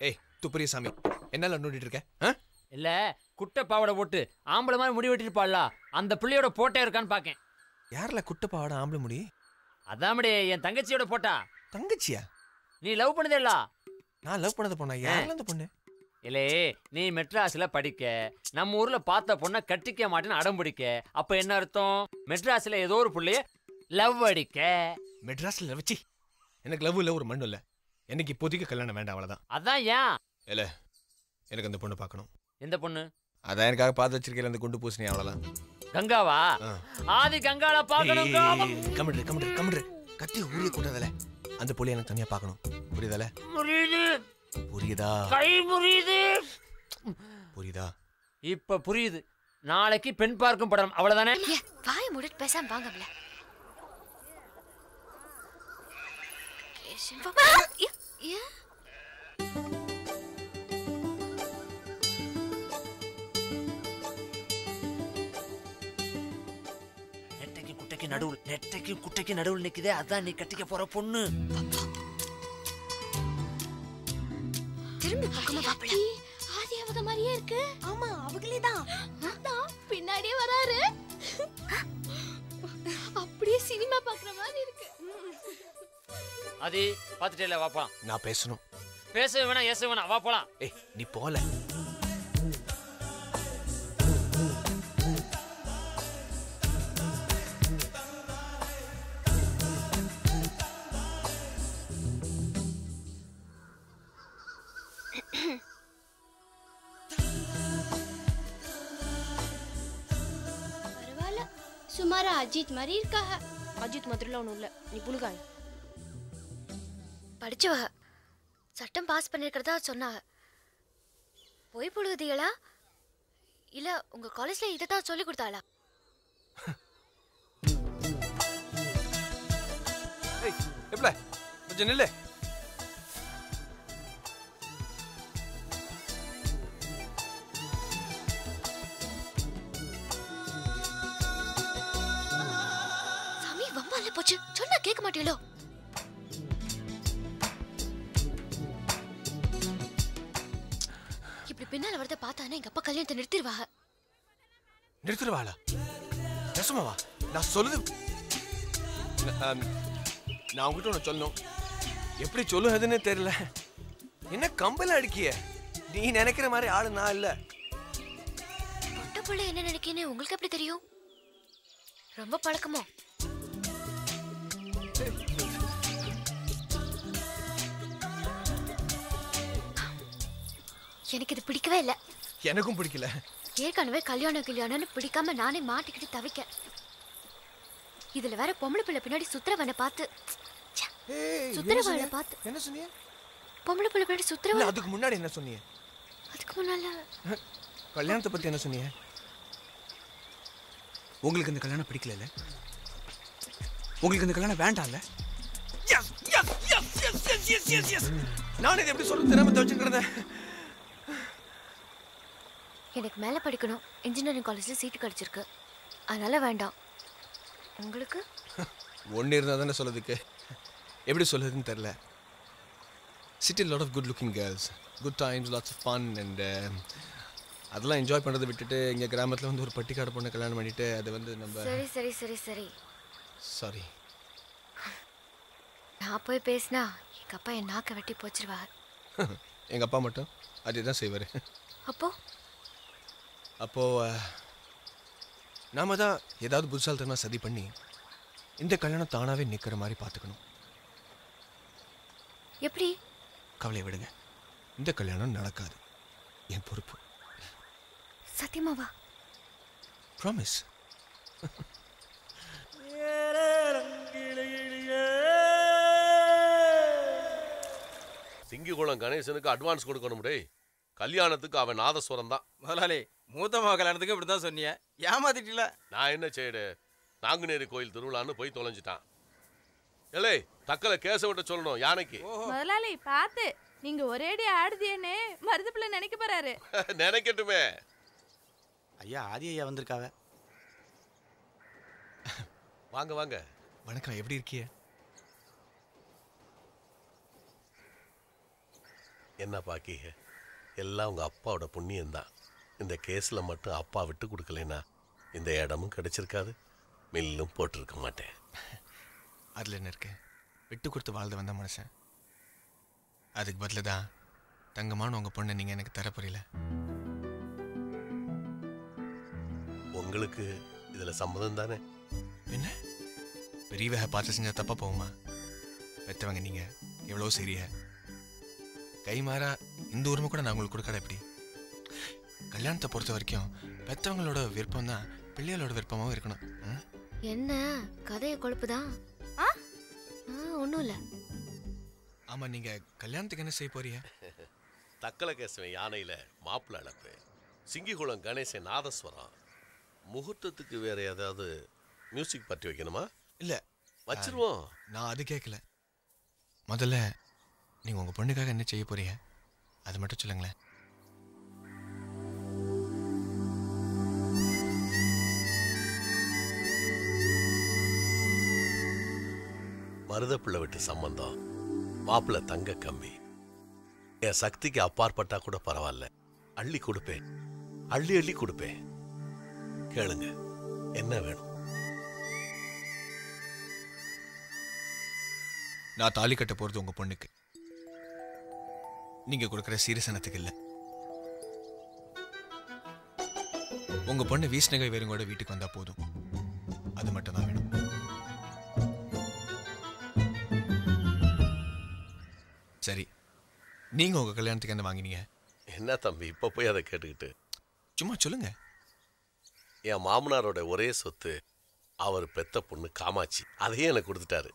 ஏய் துப்பரிய சாமி என்னால நோண்டிட்டு இருக்க? இல்ல குட்டை பாவடை போட்டு ஆம்பளை மாதிரி முடி வெட்டிருப்பாள்ல அந்த பிள்ளையோட போட்டே இருக்கான்னு பாக்கேன். யார்ல குட்டை பாவாடை ஆம்பளை முடி? அதாமடி என் தங்கச்சியோட போட்டா. தங்கச்சியா? நீ லவ் பண்ணதே இல்ல? நான் லவ் பண்ணத பொண்ணா? யார்ல அந்த பொண்ணு? இல்லே நீ மெட்ராஸ்ல படிக்க நம்ம ஊர்ல பார்த்த பொண்ணை கட்டிக்க மாட்டேன்னு அடம் பிடிக்க. அப்ப என்ன அர்த்தம்? மெட்ராஸ்ல ஏதோ ஒரு புள்ளைய லவ் அடிக்க. மெட்ராஸ்ல வச்சு எனக்கு லவ் இல்ல ஒரு மண்ணு இல்ல. எனக்கு இப்போதைக்கு கல்யாணம் வேண்டாம் அவ்வளவுதான். அதான் ஏன்? இல்ல எனக்கு அந்த பொண்ணு பார்க்கணும். எந்த பொண்ணு? அதான் எனக்காக பார்த்து வச்சிருக்கேன் அந்த குண்டு பூசணி அவ்வளவுதான். கங்காவா? ஆதி கங்கால பார்க்கணும். கம்மிடு கம்மிடு கம்மிடு கத்தி ஊரிய கூட்டதல அந்த புள்ளி எனக்கு தனியா பார்க்கணும். புரியுதல? புரியுது. புரியுதா? கை புரியுது. புரியுதா? இப்ப புரியுது. நாளைக்கு பெண் பார்க்கும் படம் அவ்வளவுதானே? வாய் மூடிட்டு பேசாம வாங்கல. நெட்டைக்கு குட்டைக்கு நடுவுல நிக்குதே அதான் நீ கட்டிக்க போற பொண்ணு. திரும்பி பக்கமா பாப்பல. ஆதி அவங்க மாதிரியே இருக்கு. ஆமா அவங்களே தான். பின்னாடியே வராரு. அப்படியே சினிமா பாக்குற மாதிரி இருக்கு. ஆதி பாத்துட்டே வா போலாம். நான் பேசணும். பேச வேணாம் ஏச வேணாம் வா போலாம். ஏய் நீ போல. சுமாரா அஜித் மாதிரி இருக்காக. அஜித் மாதிரிலாம் ஒன்றும் இல்லை. நீ புழுகாய் படிச்சவ சட்டம் பாஸ் பண்ணிருக்கிறதா சொன்னாங்க. போய் புழுகுதீங்களா இல்ல உங்க காலேஜ்ல இதை தான் சொல்லி கொடுத்தாளா? எப்பல கொஞ்சம் நில்லு. போச்சு சொன்னா கேட்க மாட்டீங்களோ? இப்படி பின்னால வரத பார்த்தானே எங்க அப்பா கல்யாணத்தை நிறுத்திடுவாங்க. நிறுத்திடுவாளா? நெசமாவா? நான் சொல்லுது நான் உங்ககிட்ட ஒன்று சொல்லணும். எப்படி சொல்லுறதுன்னு தெரியல. என்ன கம்பல அடிக்கிய? நீ நினைக்கிற மாதிரி ஆளு நான் இல்ல. பொட்ட புள்ள என்ன நினைக்கேன்னு உங்களுக்கு எப்படி தெரியும்? ரொம்ப பழக்கமோ? எனக்கு இது பிடிக்கவே இல்ல. எனக்கும் பிடிக்கல. ஏற்கனவே கல்யாணம்னு பிடிக்காம நானே மாட்டிக்கிட்டு தவிக்க. இதுல வேற பொம்பளை பிள்ளை பின்னாடி சுத்துறவனை பார்த்து சுத்துறவனை பார்த்து என்ன சொன்னீங்க? பொம்பளை பிள்ளை பின்னாடி சுத்துறவன். அதுக்கு முன்னாடி என்ன சொன்னீங்க? அதுக்கு முன்னால கல்யாணத்தை பத்தி என்ன சொன்னீங்க? உங்களுக்கு இந்த கல்யாணம் பிடிக்கல இல்ல? உங்களுக்கு இந்த கல்யாணம் வேண்டாம்ல? Yes yes yes yes yes yes yes yes. நான் இதை எப்படி சொல்றது தெரியாம தவிச்சுக்கிறத. எனக்கு மேல படிக்கணும். இன்ஜினியரிங் காலேஜ்ல சீட் கிடைச்சிருக்கு. அதனால வேண்டாம். உங்களுக்கு ஒன்னு இருந்தா தானே சொல்றதுக்கு. எப்படி சொல்றதுன்னு தெரியல. City a lot of good looking girls, good times, lots of fun and அதெல்லாம் என்ஜாய் பண்றதை விட்டுட்டு இங்க கிராமத்துல வந்து ஒரு பட்டிக்காடு பொண்ணை கல்யாணம் பண்ணிட்டு அது வந்து நம்ம சரி சரி சரி சரி சாரி. நான் போய் பேசினா எங்க அப்பா என் நாக்க வெட்டி போச்சிருவாரு. எங்க அப்பா மட்டும் அதுதான் செய்வாரு. அப்போ நாம தான் ஏதாவது புதுசால்தனமா சதி பண்ணி இந்த கல்யாணம் தானாவே நிக்கிற மாதிரி பார்த்துக்கணும். எப்படி? கவலை விடுங்க, இந்த கல்யாணம் நடக்காது. என் பொறுப்பு. சத்தியமாவா? ப்ராமிஸ். சிங்கிகுளம் கணேசனுக்கு அட்வான்ஸ் கொடுக்கணும். டே கல்யாணத்துக்கு அவன் நாதஸ்வரம் தான். முதலாளி மூத்தம்மா கல்யாணத்துக்கு இப்படி தான் சொன்னீங்க, ஏமாத்திட்டீல. நான் என்ன செய்யடு, நாங்குநேரி கோயில் திருவிழான்னு போய் தொலைஞ்சிட்டான். ஏலே தக்கலை கேச விட்ட சொல்லணும் யானைக்கு. முதலாளி பார்த்து, நீங்க ஒரேடி ஆடுதியன்னு மருதுப்பிள்ளை நினைக்க போறாரு. நினைக்கட்டுமே. ஐயா ஆதி ஐயா வந்திருக்காவ. வாங்க வாங்க. வணக்கம், எப்படி இருக்கீங்க? என்ன பாக்கிக, எல்லாம் உங்கள் அப்பாவோட புண்ணியம்தான். இந்த கேஸில் மட்டும் அப்பா விட்டு கொடுக்கலைன்னா இந்த இடமும் கிடைச்சிருக்காது, மில்லும் போட்டிருக்க மாட்டேன். அதில் என்ன இருக்கு? விட்டு கொடுத்து வாழ்ந்து வந்த மனுஷன். அதுக்கு பதில் தான் தங்கமான உங்கள் பொண்ணை நீங்கள் எனக்கு தர புரியல. உங்களுக்கு இதில் சம்மதம் தானே? என்ன பெரியவக பார்த்து செஞ்சால் தப்பாக போகுமா? பெற்றவங்க நீங்கள் எவ்வளோ சரிய கை மாறா இந்த உரிமை கூட நான் உங்களுக்கு கொடுக்காத எப்படி? கல்யாணத்தை பொறுத்த வரைக்கும் பெற்றவங்களோட விருப்பம் தான் பிள்ளைகளோட விருப்பமாகவும் இருக்கணும். என்ன கதையை கொழுப்புதான்? ஒன்றும் இல்லை. ஆமாம், நீங்கள் கல்யாணத்துக்கு என்ன செய்ய போறீங்க? தக்கலை கேசவன் யானையில் மாப்பிள்ளை அழைப்பு, சிங்கிகுளம் கணேசன் நாதஸ்வரம். முகூர்த்தத்துக்கு வேற ஏதாவது மியூசிக் பற்றி வைக்கணுமா? இல்லை வச்சிருவோம். நான் அது கேட்கல. முதல்ல நீங்கள் உங்கள் பொண்ணுக்காக என்ன செய்ய போறீங்க அது மட்டும் சொல்லுங்களேன். மருதப்பிள்ளை விட்டு சம்பந்தம், மாப்பிள்ளை தங்க கம்பி. என் சக்திக்கு அப்பாற்பட்டா கூட பரவாயில்ல, அள்ளி கொடுப்பேன், அள்ளி அள்ளி கொடுப்பேன். கேளுங்க, என்ன வேணும்? நான் தாலி கட்ட போகிறது உங்கள் பொண்ணுக்கு, நீங்கள் கொடுக்குற சீரசனத்துக்கு இல்லை. உங்கள் பொண்ணு வீஸ்நகை வேறுங்கூட வீட்டுக்கு வந்தால் போதும், அது மட்டும் தான் வேணும். சரி, நீங்கள் உங்கள் கல்யாணத்துக்கு என்ன வாங்கினீங்க? என்ன தம்பி இப்போ போய் அதை கேட்டுக்கிட்டு? சும்மா சொல்லுங்க. என் மாமனாரோட ஒரே சொத்து அவர் பெத்த பொண்ணு காமாட்சி, அதையே எனக்கு கொடுத்துட்டாரு.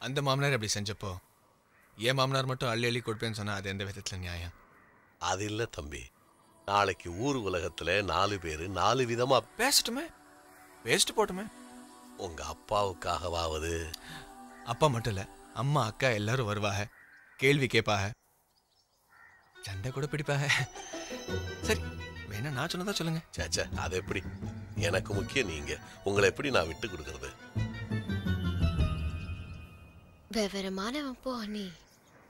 அந்த மாமனார் அப்படி செஞ்சப்போ என் மாமனார் மட்டும் அள்ளி அள்ளி கொடுப்பேன்னு சொன்னால் அது எந்த விதத்தில் நியாயம்? அது இல்லை தம்பி, நாளைக்கு ஊர் உலகத்தில் 4 பேர் 4 விதமாக பேசட்டுமே, பேசிட்டு போட்டுமே. உங்கள் அப்பாவுக்காகவாவது. அப்பா மட்டும் இல்லை, அம்மா அக்கா எல்லாரும் வருவாங்க, கேள்வி கேட்பாக, சண்டை கூட பிடிப்பாக. சரி வேணா நான் சொன்னதா சொல்லுங்க. சேச்சா, அது எப்படி? எனக்கு முக்கியம் நீங்க. உங்களை எப்படி நான் விட்டு கொடுக்கறது? வெவ்வேறமானவன் போ நீ.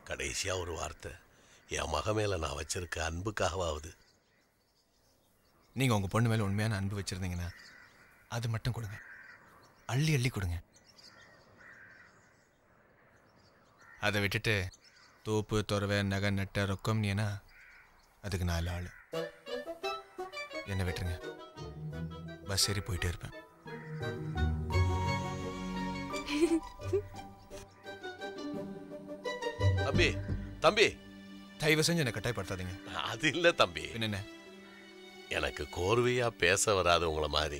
கடைசியா ஒரு வார்த்தை, என் மக மேல நான் வச்சிருக்க அன்புக்காகவாவது. நீங்க உங்க பொண்ணு மேல உண்மையான அன்பு வச்சிருந்தீங்கன்னா அது மட்டும் கொடுங்க, அள்ளி அள்ளி கொடுங்க. அதை விட்டுட்டு தோப்பு துறவை நகை நட்ட ரொக்கம் நீனா அதுக்கு 4 ஆள். என்ன விட்டுருங்க, பஸ் ஏறி போயிட்டே இருப்பேன். தம்பி தம்பி, தயவு செஞ்சு என்னை கட்டாயப்படுத்தாதீங்க. அது இல்லை தம்பி. என்ன, எனக்கு கோர்வையா பேச வராது உங்களை மாதிரி.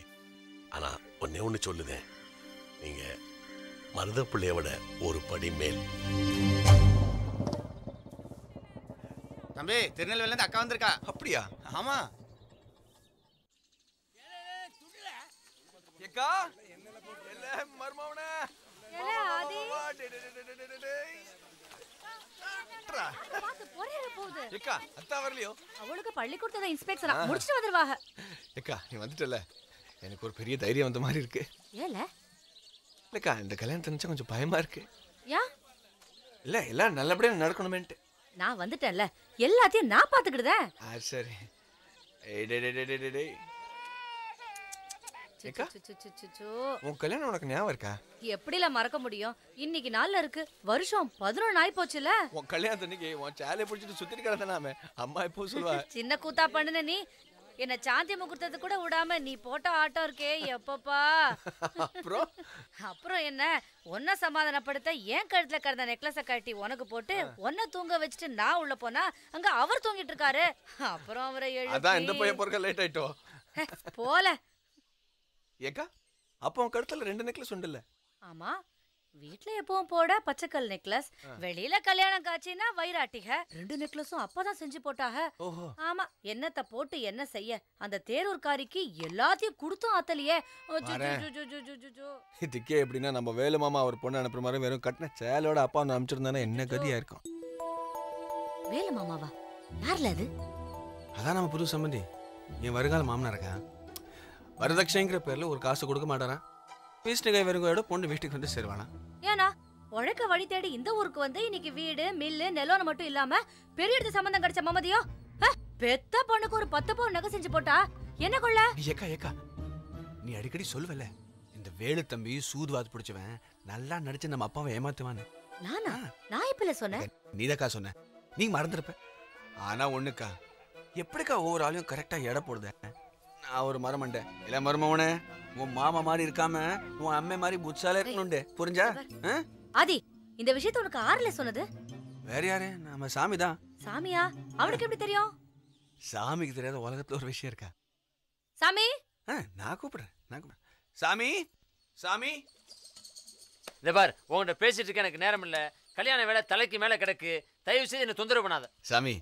ஆனா ஒண்ணு சொல்லுதேன், நீங்க மருதப்பிள்ளைய விட ஒரு படி மேல். தம்பி, திருநெல்வேலில இருந்து அக்கா வந்திருக்கா. அப்படியா? ஆமா. ஏக்கா இல்ல மர்மவனே ஏக்கா அத்தா வரலையோ? அவளுக்கு பள்ளிக்கூடத்துல இன்ஸ்பெக்டரா முடிச்சிட்டு வந்துருவாங்க. ஏக்கா நீ வந்துட்டல, எனக்கு ஒரு பெரிய தைரியம் வந்த மாதிரி இருக்கு. ஏல இல்லக்கா, இந்த கல்யாணத்தை நினைச்சா கொஞ்சம் பயமா இருக்கு. யா இல்ல எல்லாம் நல்லபடியா நடக்கணுமேன்ட்டு. நான் வந்துட்டேன்ல, எல்லாத்தையும் நான் பாத்துக்கிடுதேன். சரி. ஏக்கா, உன் கல்யாணம் உனக்கு ஞாபகம் இருக்கா? எப்படில மறக்க முடியும்? இன்னைக்கு நாள்ல இருக்கு, வருஷம் 11 ஆயி போச்சுல. உன் கல்யாணத்தன்னைக்கு உன் சேலை பிடிச்சிட்டு சுத்திட்டு கிடந்தானாமே, அம்மா இப்போ சொல்லுவா. சின்ன கூத்தா பண்ணுன நீ, என்ன சாந்தி முகூர்த்தத்தை கூட விடாம நீ போட்ட ஆட்டம் இருக்கே எப்பப்பா. அப்புறம் என்ன, ஒன்ன சமாதானப்படுத்த ஏன் கழுத்துல கிடந்த நெக்லஸ கட்டி உனக்கு போட்டு ஒன்ன தூங்க வச்சுட்டு நான் உள்ள போனா அங்க அவர் தூங்கிட்டு இருக்காரு. அப்புறம் அவரை அதான் இந்த பையன் பொறுக்க லேட் ஆயிட்டோ போல. ஏக்கா, அப்போ உன் கழுத்துல 2 நெக்லஸ் உண்டுல்ல? ஆமா, வீட்ல எப்பவும் போட பச்சைக்கல் நெக்லஸ், வெளியில கல்யாணம் காட்சினா வைராட்டிக. 2 நெக்லஸும் அப்பதான் செஞ்சு போட்டாக. ஆமா, என்னத்த போட்டு என்ன செய்ய, அந்த தேரூர்காரிக்கு எல்லாத்தையும் கொடுத்தும் ஆத்தலையே. இதுக்கே எப்படின்னா நம்ம வேலு மாமா அவர் பொண்ணு அனுப்புற மாதிரி வெறும் கட்டின சேலோட அப்பா வந்து அனுப்பிச்சிருந்தானே என்ன கதியா இருக்கும். வேலு மாமாவா? யார்ல அது? அதான் நம்ம புது சம்பந்தி, என் வருகால மாமனா இருக்கா. வரதட்சணைங்கிற பேர்ல ஒரு காசு கொடுக்க மாட்டாரான். வீஸ்நகை வெறுங்கையோட பொண்ணு வீட்டுக்கு வந்து சேருவானா. ஏனா உழைக்க வழி தேடி இந்த ஊருக்கு வந்து இன்னைக்கு வீடு மில்லு நிலம் மட்டும் இல்லாம பெரிய இடத்து சம்பந்தம் கிடைச்ச மமதியோ பெத்த பொண்ணுக்கு ஒரு 10 பவுன் நகை செஞ்சு போட்டா என்ன கொள்ள? ஏக்கா நீ அடிக்கடி சொல்லுவல இந்த வேலு தம்பி சூதுவாது பிடிச்சவன் நல்லா நடிச்சு நம்ம அப்பாவை ஏமாத்துவான்னு. நானா? நான் இப்பல சொன்னேன். நீதாக்கா சொன்ன, நீ மறந்துருப்ப. ஆனா ஒண்ணுக்கா, எப்படிக்கா ஒவ்வொரு ஆளையும் கரெக்டா எடை போடுத? நான் ஒரு மரமண்டை இல்ல மருமவனே, உன் மாமா மாதிரி இருக்காம உன் அம்மை மாதிரி புட்சாலே இருக்கணும்டே, புரிஞ்சா? ஆதி, இந்த விஷயத்தை உனக்கு ஆறுல சொன்னது? வேற யாரு? நம்ம சாமி தான். சாமியா? அவனுக்கு எப்படி தெரியும்? சாமிக்கு தெரியாத உலகத்துல ஒரு விஷயம் இருக்கா? சாமி, நான் கூப்பிடுறேன். சாமி சாமி, இந்த பார், உங்கள்கிட்ட பேசிட்டு இருக்க எனக்கு நேரம் இல்ல. கல்யாண வேலை தலைக்கு மேல கிடக்கு. தயவு செய்து என்ன தொந்தரவு பண்ணாத. சாமி,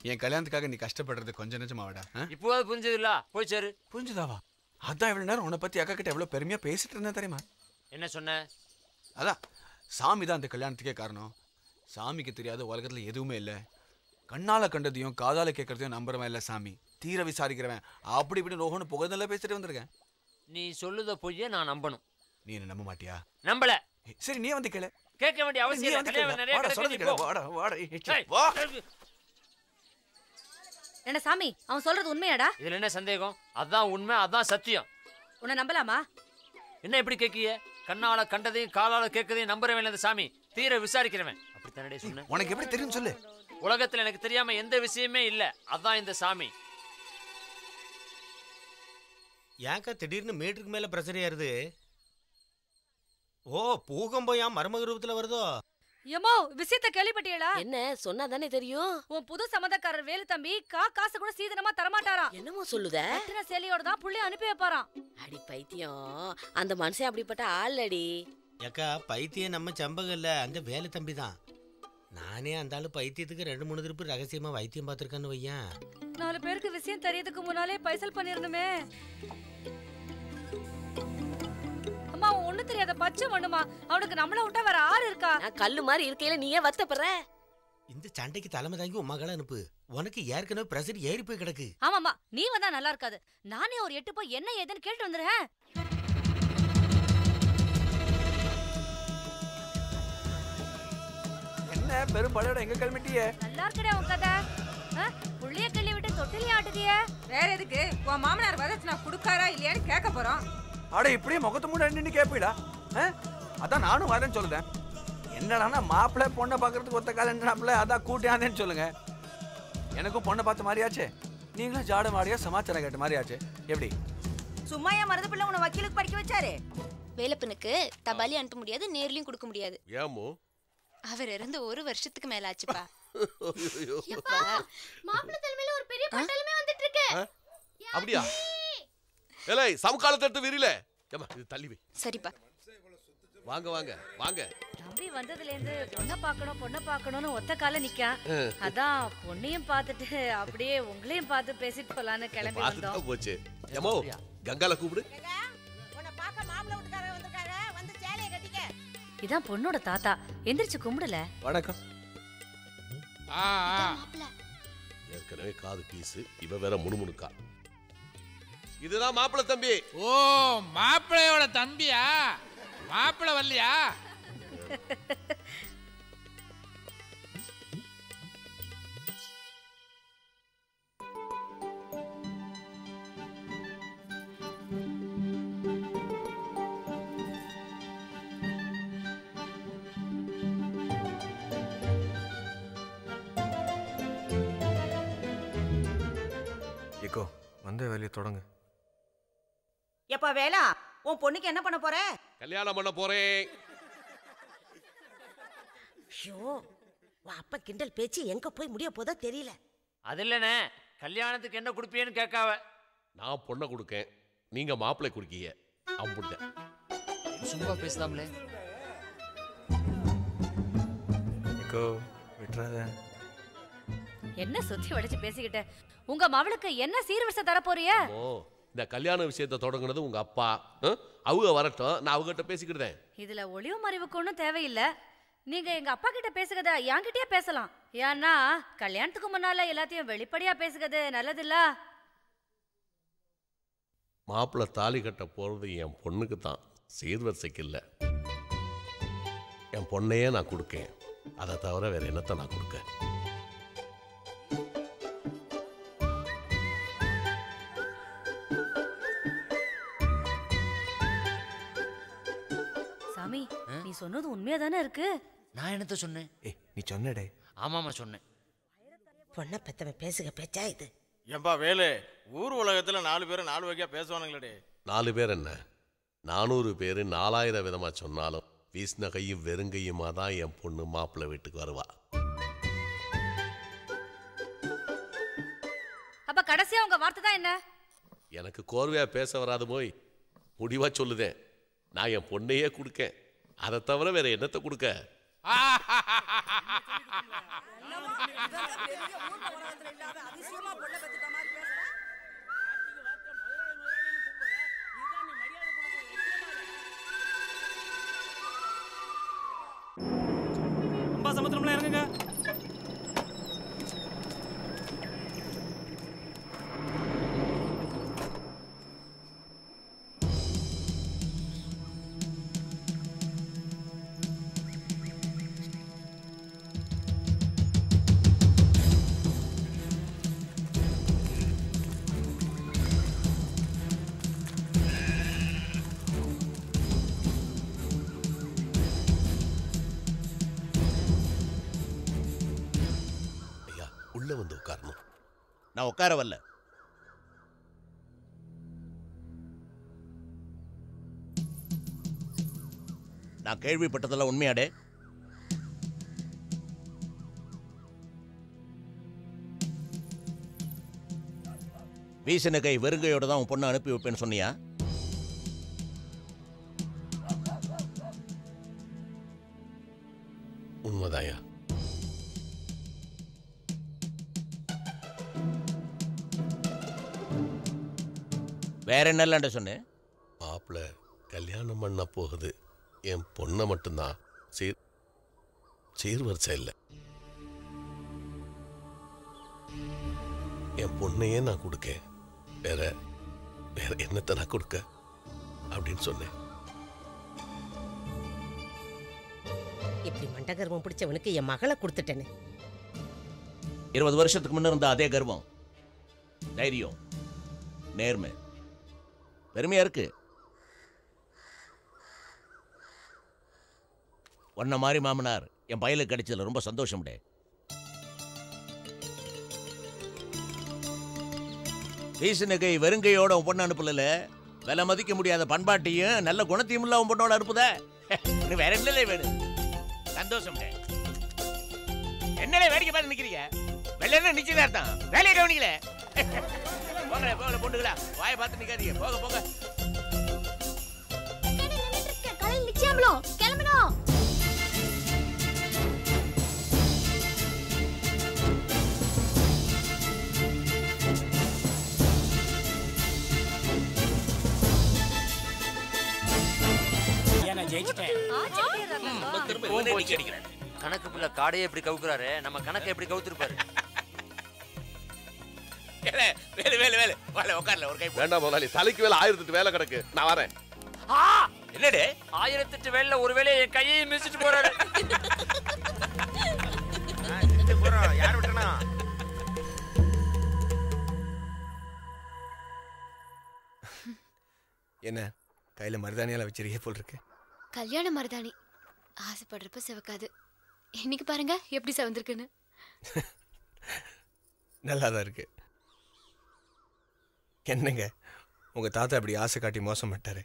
என் கல்யாணத்துக்காக நீ கஷ்டப்படுறது கொஞ்சம் நிஜமாவடா? இப்போவாது புரிஞ்சது இல்ல? போய் சேரு. புரிஞ்சுதாவா? அதான் இவ்வளவு நேரம் உன்னை பத்தி அக்கா கிட்ட எவ்வளவு பெருமையா பேசிட்டு இருந்தேன் தெரியுமா? என்ன சொன்ன? அதான் சாமி தான் அந்த கல்யாணத்துக்கே காரணம். சாமிக்கு தெரியாத உலகத்துல எதுவுமே இல்லை. கண்ணால கண்டதையும் காதால கேட்கறதையும் நம்புறவன் இல்லை சாமி, தீர விசாரிக்கிறவன். அப்படி இப்படி ரோஹன்னு புகழ்ந்தெல்லாம் பேசிட்டு வந்திருக்கேன். நீ சொல்லுத பொய்ய நான் நம்பணும். நீ என்ன நம்ப மாட்டியா? நம்பல. சரி, நீ வந்து கேளு. கேட்க வேண்டிய அவசியம் இல்ல. கல்யாணம் நிறைய கிடக்கு. என்ன சாமி, அவன் சொல்றது உண்மையாடா? இதுல என்ன சந்தேகம்? அதான் உண்மை, அதான் சத்தியம். உன்னை நம்பலாமா? என்ன எப்படி கேட்கிய? கண்ணால கண்டதையும் காலால கேட்கதையும் நம்புறவன் இந்த சாமி, தீர விசாரிக்கிறவன். அப்படித்தானே சொன்ன? உனக்கு எப்படி தெரியும் சொல்லு. உலகத்துல எனக்கு தெரியாம எந்த விஷயமே இல்ல. அதான் இந்த சாமி. ஏன்க்கா திடீர்னு மீட்டருக்கு மேல பிரஷர் ஏறுது? ஓ, பூகம்பம் ஏன் மர்ம ரூபத்துல வருதோ? ஏமோ, விஷயத்தை கேள்விப்பட்டியலா? என்ன சொன்னா தானே தெரியும். உன் புது சம்மந்தக்காரர் வேலு தம்பி காசு கூட சீதனமா தரமாட்டாராம். என்னமோ சொல்லுத? கட்டின சேலையோட தான் புள்ளைய அனுப்பி வைப்பாராம். அடி பைத்தியம், அந்த மனுஷன் அப்படிப்பட்ட ஆளடி. ஏக்கா, பைத்தியம் நம்ம சம்பகம் இல்ல, அந்த வேலு தம்பி தான். நானே அந்த ஆளு பைத்தியத்துக்கு 2-3 திருப்பு ரகசியமா வைத்தியம் பார்த்திருக்கான்னு வையன். 4 பேருக்கு விஷயம் தெரியறதுக்கு முன்னாலே பைசல் பண்ணிருந்தமே. அம்மா, ஒண்ணு தெரியாத பச்சை மண்ணுமா, அவனுக்கு நம்மள விட்டா வேற ஆறு இருக்கா? நான் கல்லு மாதிரி இருக்கையில நீயே வருத்தப்படுற? இந்த சண்டைக்கு தலைமை தாங்கி உன் மகளை அனுப்பு. உனக்கு ஏற்கனவே பிரஷர் ஏறி போய் கிடக்கு. ஆமாமா, நீ வந்தா நல்லா இருக்காது. நானே ஒரு 8 போய் என்ன ஏதுன்னு கேட்டு வந்துடுறேன். என்ன பெரும் பழையோட எங்க கிளம்பிட்டியே? நல்லா இருக்கடே உன் கதை. புள்ளைய கிள்ளி விட்டு தொட்டிலே ஆட்டுதியே. வேற எதுக்கு? உன் மாமனார் வரதட்சணை கொடுக்காரா இல்லையான்னு கேட்க போறோம். அட, இப்படியே முகத்து முன்னாடி நின்று கேப்பீடா? அதான் நானும் வரேன்னு சொல்லுதேன். என்னடானா மாப்பிள்ளை பொண்ணை பார்க்கறதுக்கு ஒத்த கால என்னடாப்ல, அதான் கூட்டியாந்தேன்னு சொல்லுங்க. எனக்கும் பொண்ணை பார்த்த மாதிரியாச்சே, நீங்களும் ஜாட மாடியா சமாச்சாரம் கேட்ட மாதிரியாச்சு. எப்படி? சும்மா என் மருது பிள்ளை உன்னை வக்கீலுக்கு படிக்க வச்சாரு. வேலப்பனுக்கு தபாலி அனுப்ப முடியாது, நேர்லயும் கொடுக்க முடியாது. ஏமோ? அவர் இறந்து 1 வருஷத்துக்கு மேல ஆச்சுப்பா. மாப்பிள்ளை தலைமையில ஒரு பெரிய பட்டலமே வந்துட்டு இருக்கு. அப்படியா? ஏலே, சமகாலத்தை எடுத்து விரில. ஏமா, இது தள்ளி வை. சரிப்பா. வாங்க வாங்க வாங்க. தம்பி வந்ததுல இருந்து பொண்ணை பார்க்கணும்னு ஒத்த கால நிக்கான். அதான் பொண்ணையும் பார்த்துட்டு அப்படியே உங்களையும் பார்த்து பேசிட்டு போலான்னு கிளம்பி வந்தோம். போச்சு. ஏமோ, கங்கால கூப்பிடு. உன்னை பார்க்க மாப்பிள்ளை வீட்டுக்காரர் வந்திருக்காரு, வந்து சேலைய கட்டிக்க. இதான் பொண்ணோட தாத்தா. எந்திரிச்சு கும்பிடல. வணக்கம். ஏற்கனவே காது பீஸு, இவ வேற முணுமுணுக்கா. இதுதான் மாப்பிள்ளை தம்பி. ஓ, மாப்பிள்ளையோட தம்பியா? மாப்பிள்ளை வரலையா? ஏக்கோ, வந்த வேலையை தொடங்க. எப்பா வேலா, உன் பொண்ணுக்கு என்ன பண்ண போற? கல்யாணம் பண்ண போறேன். ஐயோ, உன் அப்பா கிண்டல் பேச்சு எங்க போய் முடிய போதோ தெரியல. அது இல்லனே, கல்யாணத்துக்கு என்ன கொடுப்பீன்னு கேட்காவ. நான் பொண்ணை கொடுக்கேன், நீங்க மாப்பிள்ளை குடுக்கீங்க. அம்புட்ட சும்மா பேசாமலே. ஏக்கோ, விட்டுறாத. என்ன சுத்தி வளைச்சு பேசிக்கிட்ட? உங்க மவளுக்கு என்ன சீர்வரிசை தர போறிய? ஓ, இந்த கல்யாண விஷயத்தை தொடங்குனது உங்க அப்பா. அவங்க வரட்டும், நான் அவங்ககிட்ட பேசிக்கிட்டேன். இதுல ஒளிவு மறைவுக்கு ஒன்றும் தேவையில்லை. நீங்க எங்க அப்பா கிட்ட பேசுகிறத என்கிட்டயே பேசலாம். ஏன்னா கல்யாணத்துக்கு முன்னால எல்லாத்தையும் வெளிப்படையா பேசுகிறது நல்லதில்ல. மாப்பிள்ளை தாலி கட்ட போறது என் பொண்ணுக்கு தான், சீர்வரிசைக்கு இல்லை. என் பொண்ணையே நான் கொடுக்கேன். அதை தவிர வேற என்னத்தை நான் கொடுக்க? சாமி நீ சொன்னது உண்மையா தானே இருக்கு? நான் என்னத்த சொன்னேன்? நீ சொன்னடே. ஆமாமா சொன்னேன். பொண்ணை பெத்தவன் பேசுக பேச்சா இது? ஏம்பா வேலு, ஊர் உலகத்துல 4 பேரும் 4 வகையா பேசுவானுங்களே. 4 பேர் என்ன, 400 பேர் 4000 விதமா சொன்னாலும் வீசின கையும் வெறுங்கையுமா தான் என் பொண்ணு மாப்பிள்ளை வீட்டுக்கு வருவா. அப்ப கடைசியா உங்க வார்த்தை தான் என்ன? எனக்கு கோர்வையா பேச வராது போய் முடிவா சொல்லுதேன். நான் என் பொண்ணையே கொடுக்கேன். அதை தவிர வேற என்னத்தை கொடுக்க? சமுத்திரம்ல இறங்குங்க. உள்ள வந்து உட்காரணும். நான் உட்கார வரல. நான் கேள்விப்பட்டதெல்லாம் உண்மையாடே? வீசின கை வெறுங்கையோட தான் உன் பொண்ணை அனுப்பி வைப்பேன்னு சொன்னியா? உண்மைதாயா? வேற என்னெல்லாண்ட சொன்னேன்? மாப்பிள்ளை கல்யாணம் பண்ண போகுது. என் பொண்ணை மட்டும்தான். சீர்வரிசை இல்லை. என் பொண்ணையே நான் கொடுக்கேன். வேற வேற என்னத்தை நான் கொடுக்க அப்படின்னு சொன்னேன். இப்படி மண்டகர்வம் பிடிச்சவனுக்கு என் மகளை கொடுத்துட்டேன்னு. 20 வருஷத்துக்கு முன்ன இருந்த அதே கர்வம், தைரியம், நேர்மை, பெருமையா இருக்கு. ஒன்ன மாதிரி மாமனார் என் பையலுக்கு கிடைச்சதுல ரொம்ப சந்தோஷம். வீசின கை வெறுங்கையோட உன் பொண்ணு அனுப்பல, விலை மதிக்க முடியாத பண்பாட்டையும் நல்ல குணத்தையும் உன் பொண்ணோட அனுப்புத. வேற என்னலே வேணும்? சந்தோஷம். என்னலே வேடிக்கை பார்த்து நிக்கிறீங்க? வெள்ளன நிச்சயதார்த்தம் வேலையை கவனிக்கல. போங்க போங்க பொண்ணுங்களா, வாயை பார்த்து நிக்காதீங்க. போங்க போங்க. காலையில் நிச்சயம்லாம் கிளம்பணும். கணக்கு புள்ள காடையே எப்படி கவுக்குறாரு, நம்ம கணக்கு எப்படி கவுத்திருப்பாரு? வேண்டாம் முதலாளி, தலைக்கு வேலை 1008 வேலை கிடக்கு. நான் வரேன். என்னடே 1008 வேலை, ஒரு வேலையை என் கையை மிதிச்சிட்டு போறாரு. யார் விட்டனா? என்ன கையில மருதாணியால வச்சிருக்கே போல் இருக்கு. கல்யாண மருதாணி ஆசைப்படுறப்ப சிவக்காது. இன்னைக்கு பாருங்க எப்படி சிவந்திருக்குன்னு. நல்லாதான் இருக்கு. என்னங்க உங்க தாத்தா இப்படி ஆசை காட்டி மோசம் பண்ணிட்டாரு.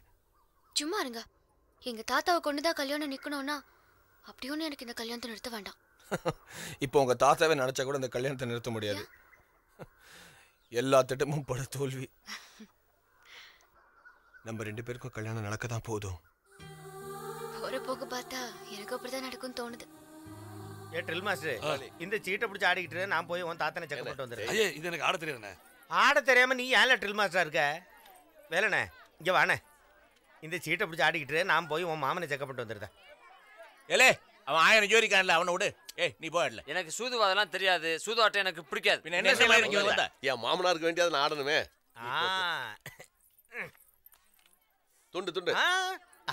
சும்மா இருங்க. எங்க தாத்தாவை கொண்டுதான் கல்யாணம் நிக்கணும்னா அப்படி ஒண்ணு எனக்கு இந்த கல்யாணத்தை நிறுத்த வேண்டாம். இப்போ உங்க தாத்தாவே நினைச்சா கூட இந்த கல்யாணத்தை நிறுத்த முடியாது. எல்லா திட்டமும் பட தோல்வி. நம்ம 2 பேருக்கும் கல்யாணம் நடக்கதான் போதும். போற போக்கு பார்த்தா எனக்கு அப்படிதான் நடக்கும் தோணுது. ஏ ட்ரில் மாஸ்டர், இந்த சீட்டை பிடிச்சி ஆடிக்கிட்டு நான் போய் உன் தாத்தனை செக் பண்ணிட்டு வந்துடுறேன். ஐயே, இது எனக்கு ஆட தெரியாதுண்ணே. ஆட தெரியாம நீ ஏன்ல ட்ரில் மாஸ்டரா இருக்க? வேலைண்ணே இங்க வாண்ணே. இந்த சீட்டை பிடிச்சி ஆடிக்கிட்டு நான் போய் உன் மாமனை செக் பண்ணிட்டு வந்துடுறேன். ஏலே அவன் 1000 ஜோரிக்கான்ல, அவனை விடு. ஏய் நீ போயிடல. எனக்கு சூதுவாதெல்லாம் தெரியாது, சூதுவாட்டம் எனக்கு பிடிக்காது. பின்ன என்ன செய்யலாம்? இங்க வந்த என் மாமனாருக்கு வேண்டியது நான் ஆடணுமே. துண்டு துண்டு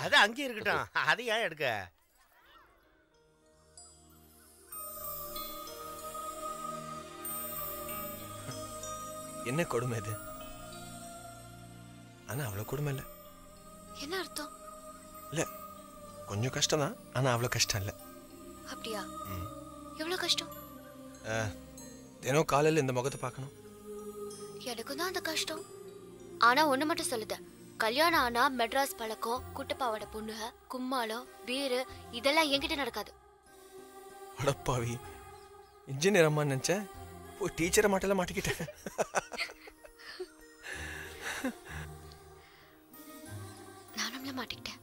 அது அங்கேயே இருக்கட்டும். அது ஏன் எடுக்க? என்ன கொடுமை இது? ஆனா அவ்வளவு கொடுமை இல்லை. என்ன அர்த்தம்? இல்ல கொஞ்சம் கஷ்டம் தான், ஆனா அவ்வளவு கஷ்டம் இல்லை. அப்படியா? எவ்வளவு கஷ்டம்? தினம் காலையில் இந்த முகத்தை பார்க்கணும். எனக்கும் தான் அந்த கஷ்டம். ஆனா ஒண்ணு மட்டும் சொல்லுது, கல்யாணம் ஆனா மெட்ராஸ் பழக்கம், குட்டப்பாவோட பொண்ணுக, கும்மாளம், பீரு இதெல்லாம் என்கிட்ட நடக்காது. அடப்பாவி, இன்ஜினியர் அம்மா நினைச்சேன், போய் டீச்சரை மாட்டெல்லாம் மாட்டிக்கிட்டேன். நானும்ல மாட்டிக்கிட்டேன்.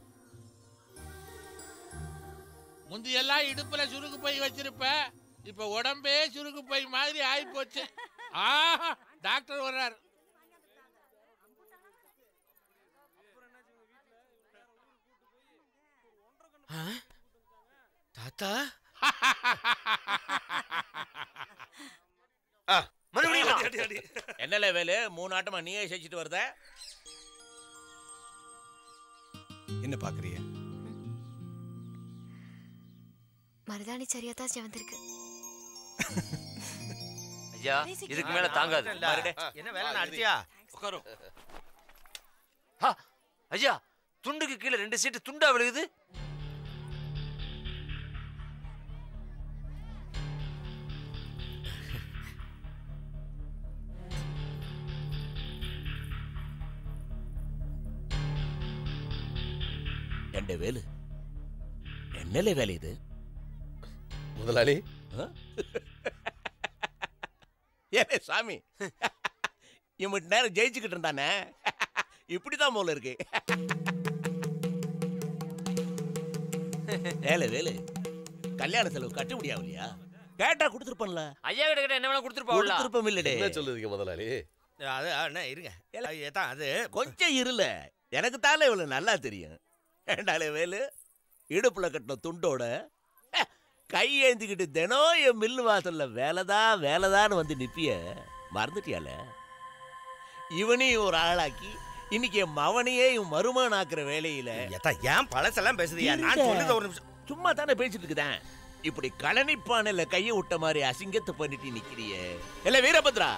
முந்தியெல்லாம் இடுப்புல சுருக்கு பை வச்சிருப்ப, இப்ப உடம்பே சுருக்கு பை மாதிரி ஆகி போச்சு. ஆஹா, டாக்டர் வர்றாரு. தாத்தா என்னல வேலு, 3 ஆட்டமா நீயே செஞ்சுட்டு வருத? என்ன பாக்குறீங்க? மருதாணி சரியா தான் வந்திருக்கு. ஐயா, இதுக்கு மேல தாங்காது. என்ன வேலை அடிச்சியா? உட்காரு. ஐயா, துண்டுக்கு கீழே 2 சீட்டு துண்டா விழுகுது. என்ற வேலு, என்னல வேலை இது? முதலாளி, ஏனே சாமி, இவன் நேரம் ஜெயிச்சுக்கிட்டு இருந்தானே, இப்படிதான் போல இருக்கு. வேலு வேலு, கல்யாண செலவு கட்ட முடியாவில்லையா? கேட்டா கொடுத்துருப்பல. ஐயா கிட்ட கேட்ட என்ன வேணா கொடுத்துருப்போம். இல்லடே, என்ன சொல்லுவீங்க முதலாளி? அது அண்ணா இருங்க, அது கொஞ்சம் இருல, எனக்கு தானே இவ்வளவு நல்லா தெரியும். ஏண்டாலே வேலு, இடுப்புல கட்டின துண்டோட கையேந்திக்கிட்டு தினம் என் மில்லு வாசல்ல வேலைதான் வந்து நிப்பிய மறந்துட்டியால? இவனையும் ஒரு ஆளாக்கி இன்னைக்கு என் மவனையே இவன் மருமகன் ஆக்குற வேலையில ஏன் பழசெல்லாம் பேசுதியா? நான் சொல்லுது ஒரு நிமிஷம். சும்மா தானே பேசிட்டு இருக்குதேன். இப்படி கலனிப்பானையில கையை விட்ட மாதிரி அசிங்கத்தை பண்ணிட்டு நிக்கிறியே. இல்ல வீரபத்ரா,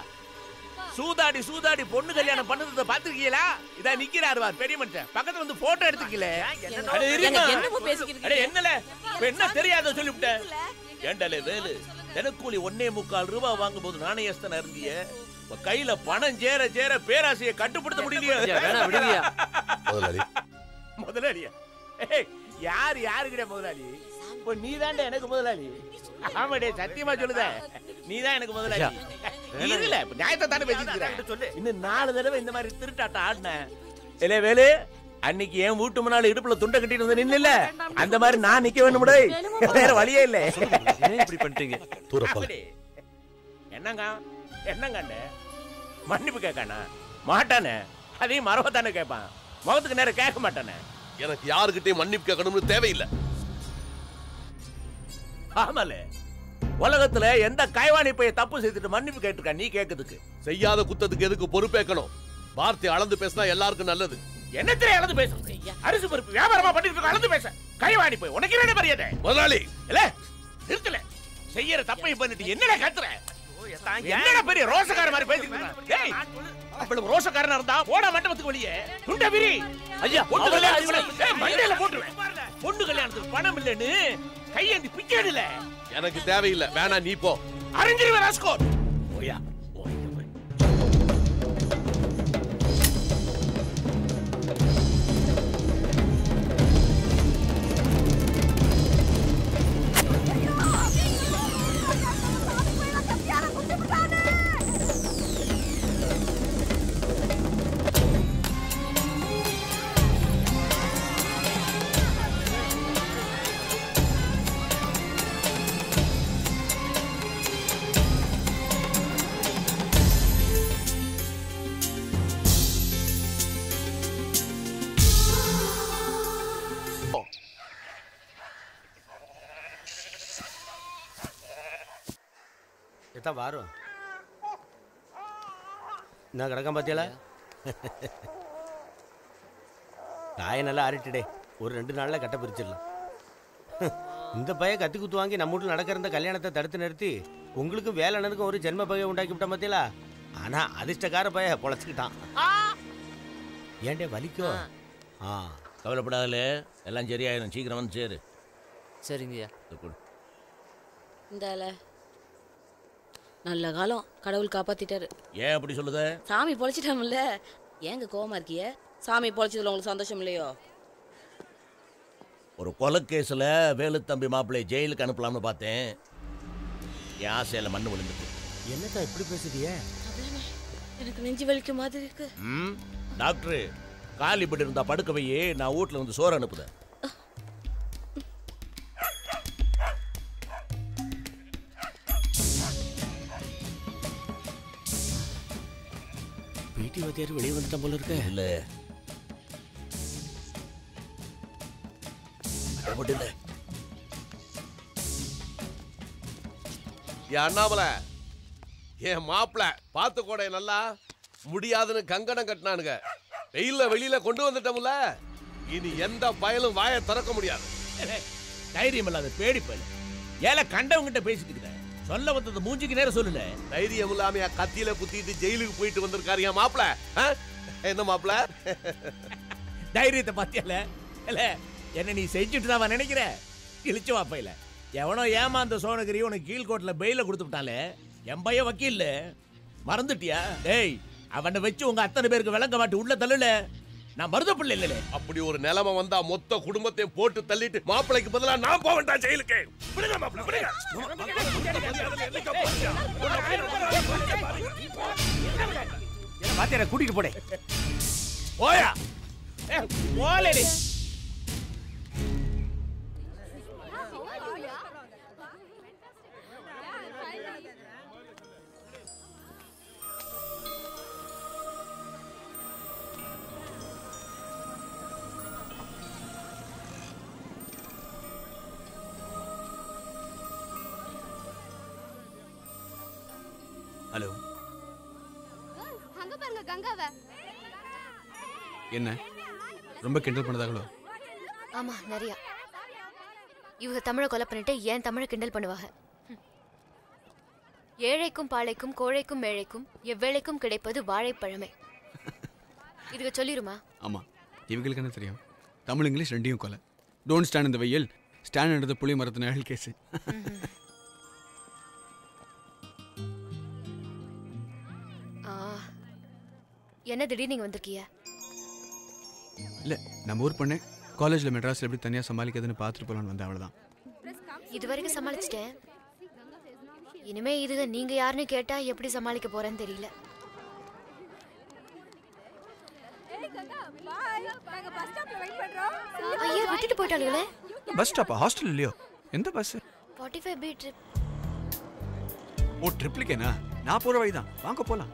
சூதாடி பொண்ணு கல்யாணம் பண்ணதை பாத்துருக்கீங்களா? இதா நிக்கிறாரு பெரிய மனுஷன், பக்கத்துல வந்து போட்டோ எடுத்துக்கல. என்னல என்ன தெரியாத சொல்லிவிட்டேன். ஏண்டாலே வேலு, தினக்கூலி 1.25 ரூபாய் வாங்கும் போது நாணயஸ்தனா இருந்திய, கையில பணம் சேர பேராசையை கட்டுப்படுத்த முடியலையா? முதலாளியா? யாருக்கிட்ட முதலாளி? இப்ப நீ தாண்ட எனக்கு முதலாளி. ஆமாடே, சத்தியமா சொல்லுத, நீதான் எனக்கு முதலாளி. இல்ல நியாயத்தை தானே பேசிட்டு இன்னும் 4 தடவை இந்த மாதிரி திருட்டாட்டம் ஆடின. இல்ல வேலு, அன்னைக்கு என் வீட்டு முன்னால இடுப்புல துண்டை கட்டிட்டு வந்து நின்னுல, அந்த மாதிரி நான் நிக்க வேணும்டே, வேற வழியே இல்ல. இப்படி பண்றீங்க? என்னங்க மன்னிப்பு கேட்கானா? மாட்டானே, அதையும் மரவத்தானே கேட்பான், முகத்துக்கு நேரம் கேட்க மாட்டானே. எனக்கு யாருக்கிட்டையும் மன்னிப்பு கேட்கணும்னு தேவையில்லை. ஆமால, உலகத்துல எந்த கைவாணி போய் தப்பு செய்துட்டு மன்னிப்பு கேட்டிருக்கா நீ கேட்கறதுக்கு? செய்யாத குத்தத்துக்கு எதுக்கு பொறுப்பேற்கணும்? வார்த்தை அளந்து பேசினா எல்லாருக்கும் நல்லது. என்னத்திலே அளந்து பேச? அரிசி பருப்பு வியாபாரமா பண்ணிட்டு அளந்து பேச கைவாணி போய் உனக்கு என்ன மரியாதை? முதலாளி இல்ல நிறுத்தல, செய்யற தப்பை பண்ணிட்டு என்னடா கத்துற? என்னடா பெரிய ரோசக்கார மாதிரி பேசிட்டு? டேய், அவ்வளவு ரோசக்காரனா இருந்தா போட மண்டபத்துக்கு வெளியே துண்ட விரி. ஐயா, பொண்ணு கல்யாணத்துக்கு மண்டையில போட்டுருவேன். பொண்ணு கல்யாணத்துக்கு பணம் இல்லன்னு கையேந்தி பிச்சேடல. எனக்கு தேவையில்லை, வேணா நீ போ. அறிஞ்சிருவேன் ராஸ்கோட். ஓயா வாரம் நான் கிடக்கம் பார்த்தியால? காய நல்லா ஆறிட்டுடே, ஒரு 2 நாளில் கட்ட பிரிச்சிடலாம். இந்த பையன் கத்தி குத்து வாங்கி நம்ம வீட்டில் நடக்கிற இந்த கல்யாணத்தை தடுத்து நிறுத்தி உங்களுக்கும் வேலைனருக்கும் ஒரு ஜென்ம பகையை உண்டாக்கி விட்ட பார்த்தியலா? ஆனா அதிர்ஷ்டக்கார பைய பொழைச்சிக்கிட்டான். ஏன்டே வலிக்கோ? கவலைப்படாதல, எல்லாம் சரியாயிரும். சீக்கிரம் வந்து சேரு. சரிங்கய்யா. இந்தால நல்ல காலம், கடவுள் காப்பாத்திட்டாரு. ஏன் அப்படி சொல்லுத? சாமி பொழைச்சிட்டாமல்ல, ஏங்க கோவமா இருக்கிய? சாமி பொழைச்சதுல உங்களுக்கு சந்தோஷம் இல்லையோ? ஒரு கொலை கேஸில் வேலுத்தம்பி மாப்பிள்ளை ஜெயிலுக்கு அனுப்பலாம்னு பார்த்தேன். என் ஆசையில் மண்ணு விழுந்துட்டு. என்னக்கா இப்படி பேசுறிய? எனக்கு நெஞ்சு வலிக்க மாதிரி இருக்கு. டாக்டரு, காலி படி இருந்தா படுக்க வையே, நான் வீட்டில் வந்து சோறு அனுப்புதேன். பிடி வாத்தியார் வெளியே வந்துட்டான் போல இருக்க. இல்ல இல்ல அண்ணாமல, என் மாப்பிள்ள பார்த்து கூட நல்லா முடியாதுன்னு கங்கணம் கட்டினானுங்க. வெளியில கொண்டு வந்துட்டோம்ல, இனி எந்த பயலும் வாயை திறக்க முடியாது. தைரியம் இல்லாத பேடி பயல, ஏல கண்டவங்கிட்ட பேசிட்டு இருக்க. சொல்ல வந்தது மூஞ்சிக்கு நேரம் சொல்லல. தைரியம் இல்லாமையா கத்தியில குத்திட்டு ஜெயிலுக்கு போயிட்டு வந்திருக்காரு என் மாப்பிள்ள. என்ன மாப்பிள்ள தைரியத்தை பாத்தியல? என்ன நீ செஞ்சுட்டு தான் நினைக்கிற? இழிச்சு வாப்பையில எவனோ ஏமாந்த சோனகிரி உனக்கு கீழ்கோட்டில் பெயில கொடுத்துட்டாலே, என் பையன் வக்கீல்ல, மறந்துட்டியா? டேய், அவனை வச்சு உங்க அத்தனை பேருக்கு விளங்க மாட்டு உள்ள தள்ளல. நான் மருத பிள்ளை இல்ல. அப்படி ஒரு நிலைமை வந்தா மொத்த குடும்பத்தையும் போட்டு தள்ளிட்டு மாப்பிள்ளைக்கு பதிலா நான் போவேன்டா ஜெயிலுக்கு. பாத்தியார கூட்டிட்டு போடே. ஓயா ஓலேடி. ஹலோ, அங்க பாருங்க கங்காவை. என்ன ரொம்ப கிண்டல் பண்ணதாங்களோ? ஆமா, நிறைய. இவங்க தமிழை கொலை பண்ணிட்டு ஏன் தமிழை கிண்டல் பண்ணுவாங்க? ஏழைக்கும் பாழைக்கும் கோழைக்கும் மேழைக்கும் எவ்வேளைக்கும் கிடைப்பது வாழைப்பழமே. இதுக்கு சொல்லிருமா? ஆமா, இவங்களுக்கு என்ன தெரியும்? தமிழ் இங்கிலீஷ் ரெண்டையும் கொலை. டோன்ட் ஸ்டாண்ட் இந்த வெயில், ஸ்டாண்ட் புளி மரத்து நிழல் கேஸ். என்ன திடீர்னு நீங்க வந்திருக்கீங்க? இல்ல, நம்ம ஊர் பொண்ணு காலேஜ்ல மெட்ராஸ்ல எப்படி தனியா சமாளிக்கிறதுன்னு பார்த்துட்டு போலான்னு வந்தேன், அவ்வளவுதான். இது வரைக்கும் சமாளிச்சிட்டேன். இனிமே இது நீங்க யாருன்னு கேட்டா எப்படி சமாளிக்க போறேன்னு தெரியல. ஐயா, விட்டுட்டு போயிட்டாளுங்களே. பஸ் ஸ்டாப்பா? ஹாஸ்டல் இல்லையோ? எந்த பஸ்? 45B trip. ஓ, ட்ரிப்லிக்கேனா? நான் போற வழிதான், வாங்க போலாம்.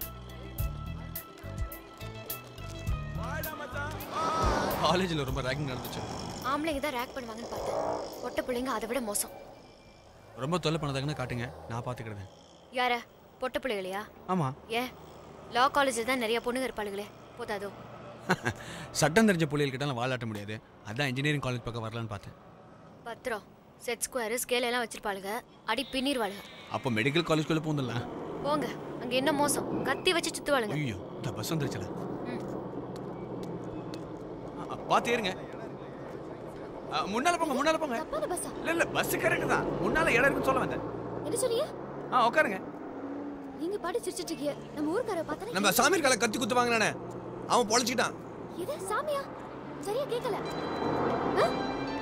காலேஜ்ல ரொம்ப ரேக்கிங் நடந்துச்சு. ஆம்பளைங்க தான் ரேக் பண்ணுவாங்கன்னு பார்த்தேன். பொட்ட பிள்ளைங்க அதை விட மோசம். ரொம்ப தொல்லை பண்ணதாங்கன்னு காட்டுங்க, நான் பாத்துக்கிறேன். யார? பொட்ட பிள்ளைகளையா? ஆமா. ஏன் லா காலேஜ்ல தான் நிறைய பொண்ணுங்க இருப்பாளுங்களே, போதாதோ? சட்டம் தெரிஞ்ச பிள்ளைகிட்ட வாழாட்ட முடியாது, அதான் இன்ஜினியரிங் காலேஜ் பக்கம் வரலான்னு பார்த்தேன். பத்திரம், செட் ஸ்கொயர், ஸ்கேல் எல்லாம் வச்சிருப்பாளுங்க, அடி பின்னிடுவாளுங்க. அப்போ மெடிக்கல் காலேஜ்குள்ள பூந்துடலாம். போங்க, அங்க என்ன மோசம், கத்தி வச்சு சுத்துவாளுங்க. ஐயோ, இந்த பஸ் வந்துருச்சுல. பாத்து ஏறுங்க. முன்னால போங்க, முன்னால போங்க. இல்ல இல்ல, பஸ் கரெக்ட் தான், முன்னால இடம் இருக்குன்னு சொல்ல வந்தேன். என்ன சொல்லியா? உட்காருங்க. நீங்க பாட்டு சிரிச்சிட்டு இருக்கீங்க. நம்ம ஊர்க்கார பார்த்தா நம்ம சாமி கால கத்தி குத்து வாங்குறானே, அவன் பொழைச்சிட்டான். இது சாமியா? சரியா கேட்கல.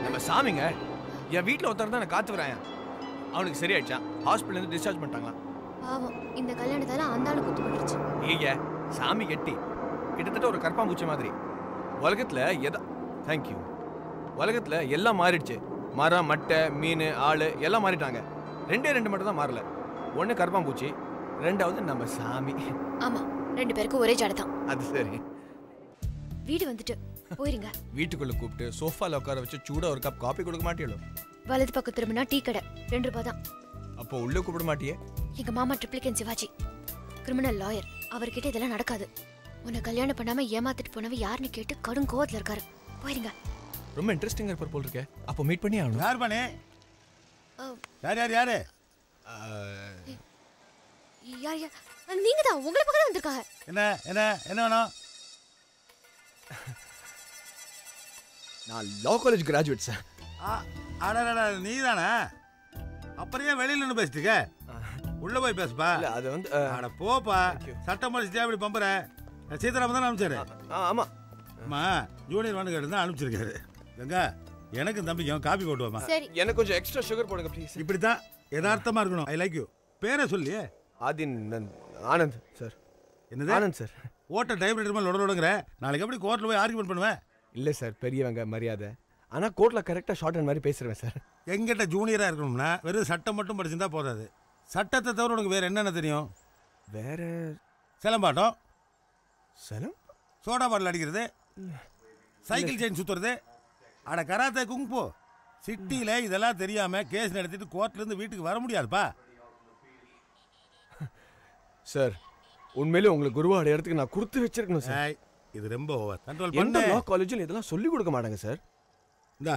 நம்ம சாமிங்க என் வீட்ல ஒருத்தர் தான் காத்து வரான், அவனுக்கு சரியாயிடுச்சான், ஹாஸ்பிடல்ல இருந்து டிஸ்சார்ஜ் பண்ணிட்டாங்களா. பாவம், இந்த கல்யாணத்தால அந்த ஆளு குத்து போட்டுருச்சு. ஏங்க, சாமி கெட்டி கிட்டத்தட்ட ஒரு கற்பாம்பூச்சி மாதிரி. உலகத்துல தேங்க்யூ, உலகத்துல எல்லாம் மாறிடுச்சு. மரம், மட்டை, மீன், ஆளு எல்லாம் மாறிட்டாங்க. ரெண்டு மட்டும் தான் மாறல. ஒண்ணு கற்பாம்பூச்சி, ரெண்டாவது நம்ம சாமி. ஆமா, ரெண்டு பேருக்கும் ஒரே ஜடை தான். அது சரி. வீடு வந்துட்டு போயிருங்க. வீட்டுக்குள்ள கூப்பிட்டு சோஃபால உட்கார வச்சு சூடா ஒரு கப் காபி கொடுக்க மாட்டியோ? வலது பக்கம் திரும்பினா டீ கடை, 2 ரூபாய் தான். அப்போ உள்ள கூப்பிட மாட்டியே? எங்க மாமா ட்ரிப்ளிகேன் சிவாஜி, கிரிமினல் லாயர். அவர்கிட்ட இதெல்லாம் நடக்காது. உன்னை கல்யாணம் பண்ணாம ஏமாத்திட்டு போனவ யாருன்னு கேட்டு கடும் கோவத்துல இருக்காரு. போயிருங்க. ரொம்ப இன்ட்ரெஸ்டிங்கா இருப்பார் போல் இருக்கே. அப்போ மீட் பண்ணி ஆகணும். யார் பண்ணே? யார்? யார்? நீங்க தான் உங்களை பக்கம் வந்திருக்காங்க. என்ன என்ன என்ன வேணும்? நான் லா காலேஜ் கிராஜுவேட் சார். அடடா நீ தானே? அப்புறம் ஏன் வெளியில நின்று பேசிட்டுக்க? உள்ள போய் பேசுப்பா. அது வந்து அட போப்பா. சட்டம் படிச்சுட்டே அப்படி பம்புற. சீதாராமன் தான் அனுப்பிச்சாரு. ஆமா அம்மா ஜூனியர் வான்னு கேட்டு தான் அனுப்பிச்சிருக்காரு. கங்கா எனக்கு தம்பிக்கும் காபி போட்டு வாமா. சரி எனக்கு கொஞ்சம் எக்ஸ்ட்ரா சுகர் போடுங்க ப்ளீஸ். இப்படி தான் யதார்த்தமா இருக்கணும். I like you. பேரை சொல்லி ஆனந்த் சார். என்னது? ஆனந்த் சார். ஓட்ட டைப்ரைட்டர் மேலே லொடலோடுங்கிற. நாளைக்கு எப்படி கோர்ட்டில் போய் ஆர்கியூமெண்ட் பண்ணுவேன்? இல்லை சார், பெரியவங்க மரியாதை. ஆனால் கோர்ட்டில் கரெக்டாக ஷார்ட் ஹேண்ட் மாதிரி பேசுகிறேன் சார். எங்கிட்ட ஜூனியராக இருக்கணும்னா வெறும் சட்டம் மட்டும் படிச்சிருந்தா போதாது. சட்டத்தை தவிர உனக்கு வேறு என்னென்ன தெரியும்? வேறு சிலம்பாட்டம், சலம், சோடா பாட்டில் அடிக்கிறது, சைக்கிள் செயின் சுற்றுறது, அட கராத்தே குங்போ. சிட்டியில் இதெல்லாம் தெரியாமல் கேஸ் நடத்திட்டு கோர்ட்லேருந்து வீட்டுக்கு வர முடியாதுப்பா. சார் உண்மையிலே உங்களுக்கு குருவா இடத்துக்கு நான் கொடுத்து வச்சிருக்கணும் சார். இது ரொம்ப ஓவர். கண்ட்ரோல் எந்த பண்ண. லா காலேஜில் இதெல்லாம் சொல்லிக் கொடுக்க மாட்டாங்க சார். இந்தா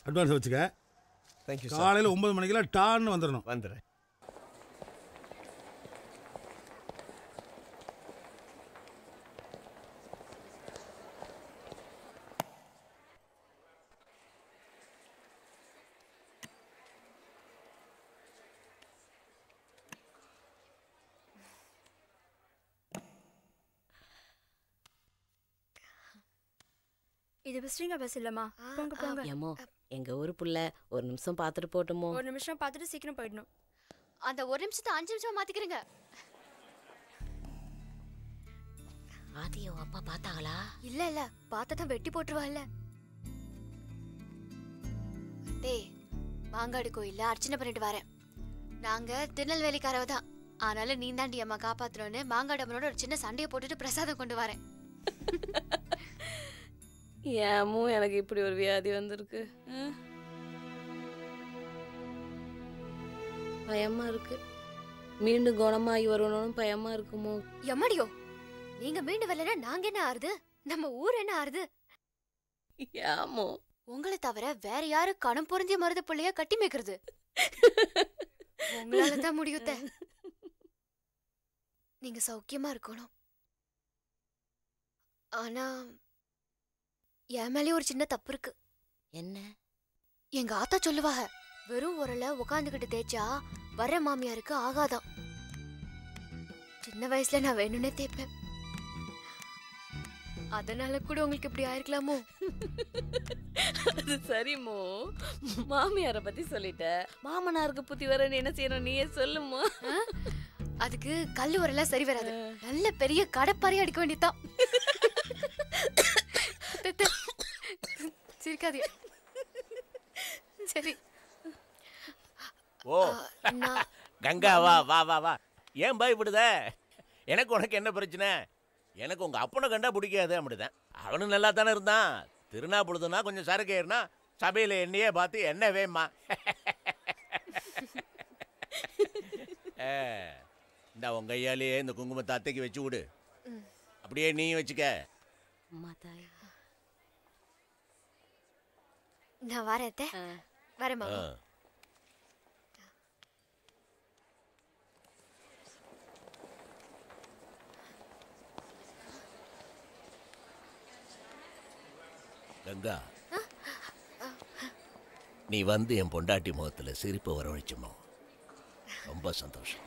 அட்வான்ஸ் வச்சுக்க. Thank you sir. காலையில் 9 மணிக்கெல்லாம் டான்னு வந்துடணும். வந்துடுறேன். இது விசிட்டிங் பஸ் இல்லம்மா. போங்க போங்க. ஏமோ எங்க ஊரு புள்ள ஒரு நிமிஷம் பார்த்துட்டு போட்டுமோ? ஒரு நிமிஷம் பார்த்துட்டு சீக்கிரம் போயிடணும். அந்த ஒரு நிமிஷத்தை 5 நிமிஷமா மாத்திக்கிறீங்க. ஆதியோ அப்பா பார்த்தாங்களா? இல்ல இல்ல பார்த்தா தான் வெட்டி போட்டுருவாள்ல. டேய் மாங்காடு கோயில்ல அர்ச்சனை பண்ணிட்டு வரேன். நாங்க திருநெல்வேலிக்காரவ தான். ஆனாலும் நீ தாண்டி அம்மா காப்பாத்துறோன்னு மாங்காடு அம்மனோட ஒரு சின்ன சண்டையை போட்டுட்டு பிரசாதம் கொண்டு வரேன். ஏமோ எனக்கு இப்படி ஒரு வியாதி வந்திருக்கு. பயமா இருக்கு. மீண்டும் குணமாகி வரணும்னு பயமா இருக்குமோ? எம்மடியோ நீங்க மீண்டும் வரலன்னா நாங்க என்ன ஆறுது? நம்ம ஊர் என்ன ஆறுது? ஏமோ உங்களை தவிர வேற யாரு கணம் பொருந்திய மருத பிள்ளைய கட்டி மேய்க்கிறது? உங்களால தான் முடியுத்த. நீங்க சௌக்கியமா இருக்கணும். ஆனா என் மேலே ஒரு சின்ன தப்பு இருக்கு. என்ன? எங்க ஆத்தா சொல்லுவாங்க, வெறும் உரல உட்காந்துக்கிட்டு தேய்ச்சா வர மாமியாருக்கு ஆகாதான். சின்ன வயசுல நான் வேணும்னே தேய்ப்பேன். அதனால கூட உங்களுக்கு இப்படி ஆயிருக்கலாமோ? அது சரிமோ. மாமியார பத்தி சொல்லிட்ட, மாமனாருக்கு புத்தி வர என்ன செய்யணும் நீயே சொல்லுமா? அதுக்கு கல்லு உரலாம் சரி வராது. நல்ல பெரிய கடப்பாறையை அடிக்க வேண்டியதான். சிரிக்காதே. சரி. ஓ கங்கா வா வா வா வா. ஏன் பயப்படுத? எனக்கு உனக்கு என்ன பிரச்சனை? எனக்கு உங்க அப்பனை கண்டா பிடிக்காது. அப்படிதான். அவனும் நல்லா தானே இருந்தான். திருநா பொழுதுனா கொஞ்சம் சரக்கு ஏறினா சபையில் என்னையே பார்த்து என்ன வேமா. இந்த உங்க ஐயாலேயே இந்த குங்குமத்தை அத்தைக்கு வச்சு விடு. அப்படியே நீ வச்சுக்க. நான் வரேன். வரேன் மாமா. கங்கா, நீ வந்து என் பொண்டாட்டி முகத்துல சிரிப்பு வரவழைச்சுமோ? ரொம்ப சந்தோஷம்.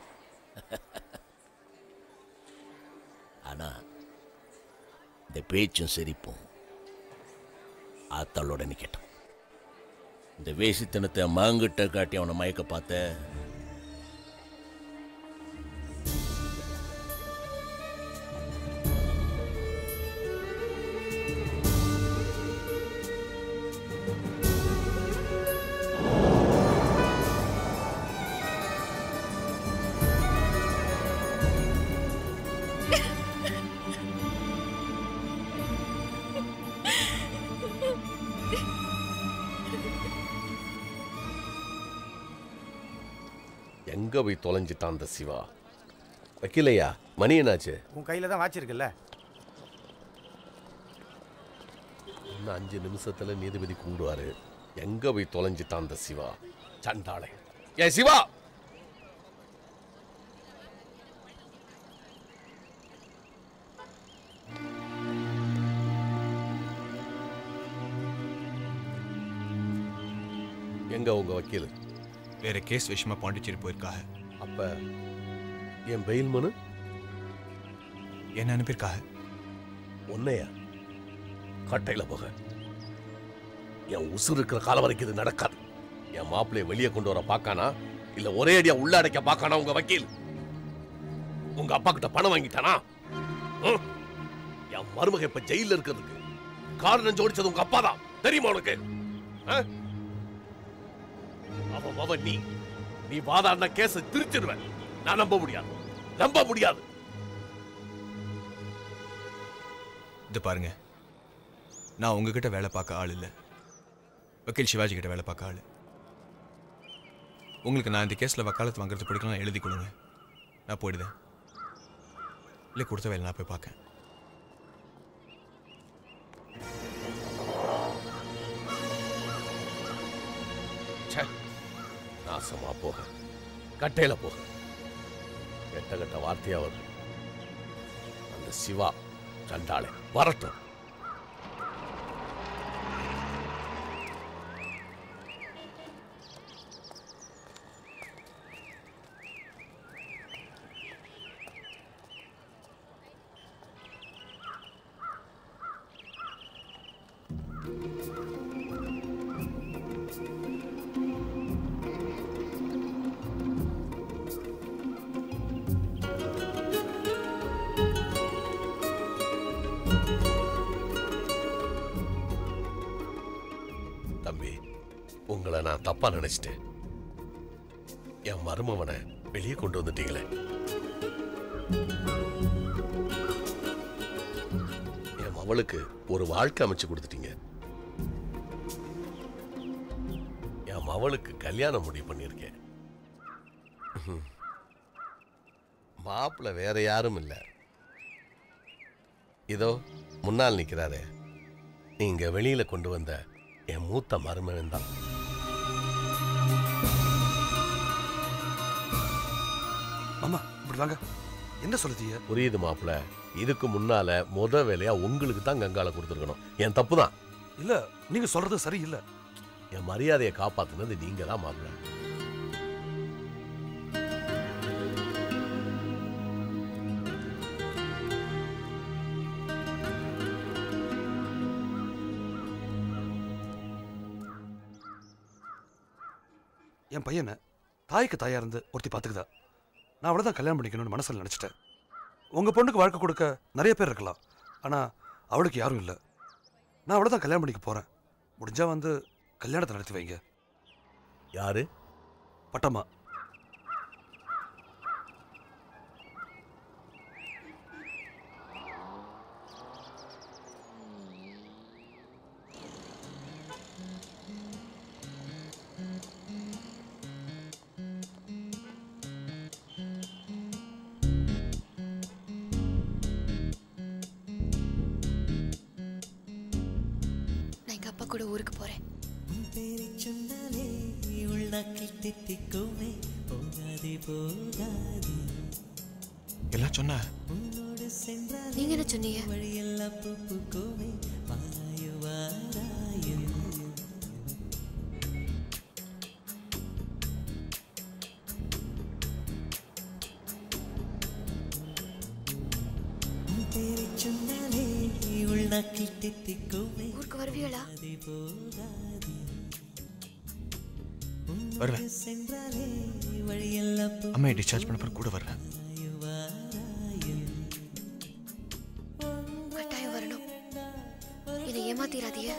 ஆனா இந்த பேச்சும் சிரிப்பும் ஆத்தாளோட நிக்கட்டும். இந்த வேசித்தனத்தை மாங்கிட்ட காட்டி அவனை மயக்க பார்த்த எங்க போய் தொலைஞ்சிட்டான் அந்த சிவா? வைக்கலையா? மணி என்னாச்சு? உன் கையில தான் வாச்சிருக்குல்ல. இன்னும் 5 நிமிஷத்துல நீதிபதி கூடுவாரு. எங்க போய் தொலைஞ்சிட்டான் அந்த சிவா? சண்டாளை. ஏ சிவா, எங்க உங்க வக்கீல்? வேற கேஸ் விஷயமா பாண்டிச்சேரி போயிருக்காங்க. அப்ப என் பெயில் மனு என்ன அனுப்பியிருக்காங்க? உன்னையா? கட்டையில போக. என் உசுறு இருக்கிற காலம் வரைக்கும் இது நடக்காது. என் மாப்பிள்ளைய வெளியே கொண்டு வர பாக்கானா இல்ல ஒரே அடியா உள்ள அடைக்க பாக்கானா உங்க வக்கீல்? உங்க அப்பா கிட்ட பணம் வாங்கிட்டானா? என் மருமக இப்ப ஜெயில இருக்கிறதுக்கு காரணம் ஜோடிச்சது உங்க அப்பா தான். தெரியுமா உனக்கு? அவன் நீ வாதாடின கேஸ திருச்சிடுவேன். நான் நம்ப முடியாது. இது பாருங்க, நான் உங்ககிட்ட வேலை பார்க்க ஆள் இல்லை. வக்கீல் சிவாஜி கிட்ட வேலை பார்க்க ஆள். உங்களுக்கு நான் இந்த கேஸில் வக்காலத்து வாங்குறது பிடிக்கலாம், எழுதி கொடுங்க. நான் போயிடுவேன். இல்லை கொடுத்த வேலை நான் போய் பார்க்கேன். நாசமா போக, கட்டையில போக. கெட்ட வார்த்தையா வருது. அந்த சிவா சண்டாளே வரட்டும். உங்களை நான் தப்பா நினைச்சிட்டேன். என் மருமவனை வெளியே கொண்டு வந்துட்டீங்களே. என் மவளுக்கு ஒரு வாழ்க்கை அமைச்சு கொடுத்துட்டீங்க. என் மவளுக்கு கல்யாணம் முடிவு பண்ணியிருக்கேன். மாப்பிள்ளை வேற யாரும் இல்லை, இதோ முன்னால் நிற்கிறாரே, நீங்க வெளியில கொண்டு வந்த என் மூத்த மருமகன் தான். மாமா இப்படி வாங்க. என்ன சொல்லுதீங்க? புரியுது மாப்பிள்ள. இதுக்கு முன்னால வேலையா உங்களுக்கு தான் கங்கால கொடுத்துருக்கணும். என் தப்பு தான். இல்ல நீங்க சொல்றது சரியில்லை. என் மரியாதையை காப்பாத்துனது நீங்க தான் மாப்பிள்ள. என் பையனை தாய்க்கு தாயா இருந்து ஒருத்தி பார்த்துக்குதா. நான் அவ்வளோதான் கல்யாணம் பண்ணிக்கணும்னு மனசில் நினச்சிட்டேன். உங்கள் பொண்ணுக்கு வாழ்க்கை கொடுக்க நிறைய பேர் இருக்கலாம், ஆனால் அவளுக்கு யாரும் இல்லை. நான் அவ்வளோதான் கல்யாணம் பண்ணிக்க போகிறேன். முடிஞ்சா வந்து கல்யாணத்தை நடத்தி வைங்க. யாரு? பட்டம்மா. கூட ஊருக்கு போறேன். எல்லாம் சொன்ன நீங்க என்ன சொன்னீங்க? ஊருக்கு வருவீங்களா? வருவேன். அம்மையை டிஸ்சார்ஜ் பண்ண பிறகு கூட வர்றேன். கட்டாயம் வரணும். என்னை ஏமாத்திராதீங்க.